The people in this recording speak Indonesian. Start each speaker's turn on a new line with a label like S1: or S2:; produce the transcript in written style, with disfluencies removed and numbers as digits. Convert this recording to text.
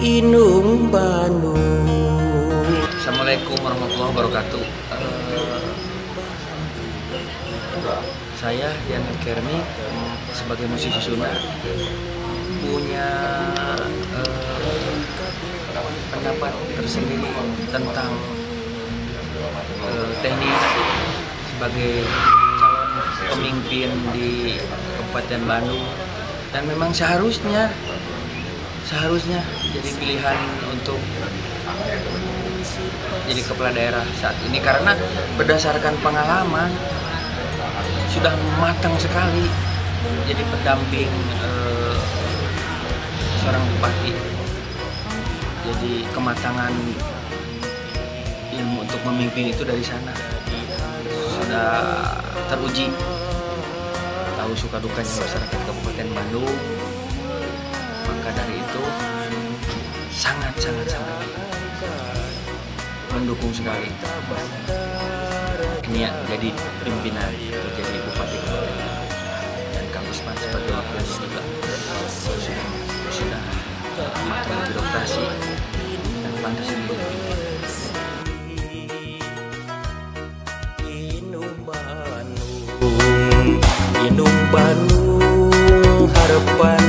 S1: Inung Bandung.
S2: Assalamualaikum warahmatullahi wabarakatuh. Saya Yana Kermi sebagai musisi Sunda punya pendapat tersendiri tentang teknis sebagai calon pemimpin di Kabupaten Bandung, dan memang seharusnya jadi pilihan untuk jadi kepala daerah saat ini, karena berdasarkan pengalaman sudah matang sekali jadi pendamping seorang bupati. Jadi kematangan ilmu untuk memimpin itu dari sana sudah teruji, tahu suka dukanya masyarakat Kabupaten Bandung. Maka dari itu sangat mendukung sekali niat jadi pimpinan atau jadi bupati Kabupaten Bandung. Dan Kang Usman sebagai wakilnya juga sudah matang birokrasi dan pantas untuk dipimpin.
S1: Inung Bandung harapan